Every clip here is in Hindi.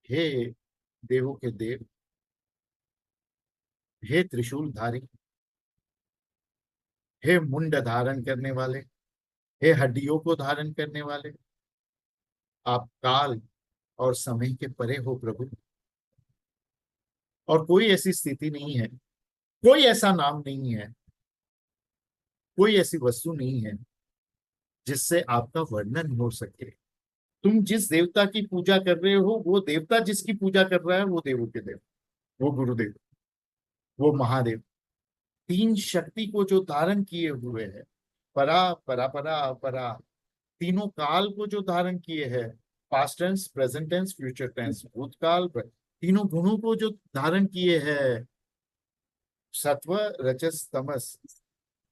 हे देवों के देव, हे त्रिशूलधारी, हे मुंड धारण करने वाले, हे हड्डियों को धारण करने वाले, आप काल और समय के परे हो प्रभु। और कोई ऐसी स्थिति नहीं है, कोई ऐसा नाम नहीं है, कोई ऐसी वस्तु नहीं है जिससे आपका वर्णन हो सके। तुम जिस देवता की पूजा कर रहे हो, वो देवता जिसकी पूजा कर रहा है, वो देवों के देव, वो गुरुदेव, वो महादेव, तीन शक्ति को जो धारण किए हुए है, परा परा परा परा, तीनों काल को जो धारण किए है, past tense, present tense, future tense, भूतकाल, तीनों गुणों को जो धारण किए है, सत्व रजस तमस,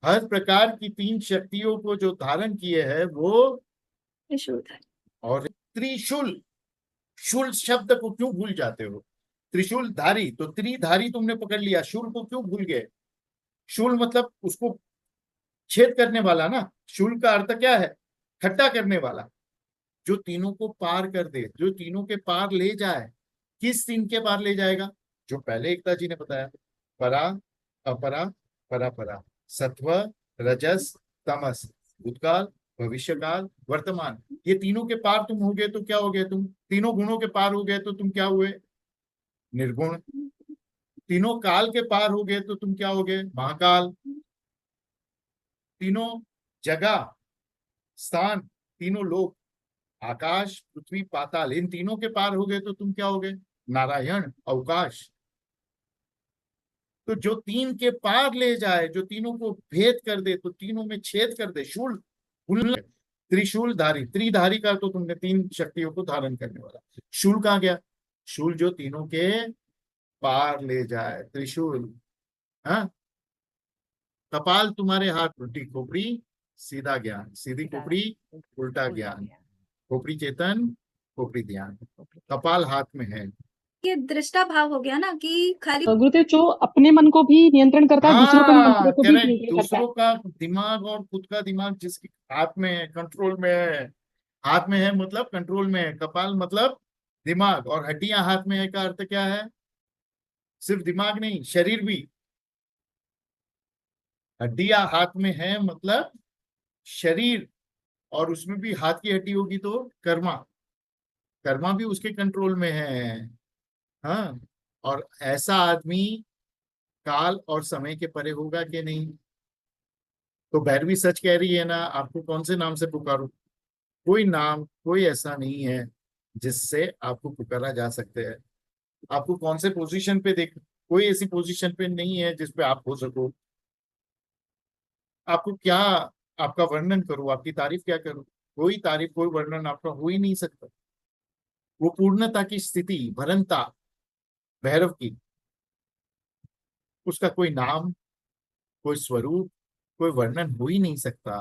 हर प्रकार की तीन शक्तियों को जो धारण किए है वो। और त्रिशूल, शूल शब्द को क्यों भूल जाते हो? त्रिशूल धारी, तो त्रिधारी तुमने पकड़ लिया, शूल को क्यों भूल गए? शूल मतलब उसको छेद करने वाला ना। शूल का अर्थ क्या है? खट्टा करने वाला, जो तीनों को पार कर दे, जो तीनों के पार ले जाए। किस तीन के पार ले जाएगा? जो पहले एकता जी ने बताया, परा अपरा परा परा, सत्व रजस तमस, भूतकाल भविष्यकाल वर्तमान, ये तीनों के पार तुम हो गए तो क्या हो गए? तुम तीनों गुणों के पार हो गए तो तुम क्या हुए? निर्गुण। तीनों काल के पार हो गए तो तुम क्या हो गए? महाकाल। तीनों जगह स्थान, तीनों लोक, आकाश पृथ्वी पाताल, इन तीनों के पार हो गए तो तुम क्या हो गए? नारायण अवकाश। तो जो तीन के पार ले जाए, जो तीनों को भेद कर दे, तो तीनों में छेद कर दे, शूल त्रिशूलधारी, त्रिधारी का तो तुमने तीन शक्तियों को धारण करने वाला। शूल कहाँ गया? शूल जो तीनों के पार ले जाए, त्रिशूल। हाँ, कपाल तुम्हारे हाथ, उल्टी खोपड़ी सीधा ज्ञान, सीधी खोपड़ी उल्टा ज्ञान, खोपड़ी चेतन खोपड़ी ध्यान, कपाल हाथ में है। ये दृष्टा भाव हो गया ना कि खाली। गुरुदेव, जो अपने मन को भी नियंत्रण करता है, दूसरों के हाँ मनों को भी करेक्ट, नियंत्रण करता है। दूसरों का दिमाग और खुद का दिमाग जिसके हाथ में है, कंट्रोल में है। हाथ में है मतलब कंट्रोल में है, कपाल मतलब दिमाग, और हड्डियां हाथ में है का अर्थ क्या है? सिर्फ दिमाग नहीं, शरीर भी। हड्डियां हाथ में है मतलब शरीर, और उसमें भी हाथ की हड्डी होगी तो कर्मा, कर्मा भी उसके कंट्रोल में है। हाँ, और ऐसा आदमी काल और समय के परे होगा कि नहीं? तो भैरवी सच कह रही है ना, आपको कौन से नाम से पुकारूं? कोई नाम, कोई ऐसा नहीं है जिससे आपको पुकारा जा सकते हैं। आपको कौन से पोजीशन पे देख, कोई ऐसी पोजीशन पे नहीं है जिस पे आप हो सको। आपको क्या, आपका वर्णन करूं, आपकी तारीफ क्या करूं? कोई तारीफ, कोई वर्णन आपका हो ही नहीं सकता। वो पूर्णता की स्थिति, भरनता भैरव की, उसका कोई नाम, कोई स्वरूप, कोई वर्णन हो ही नहीं सकता।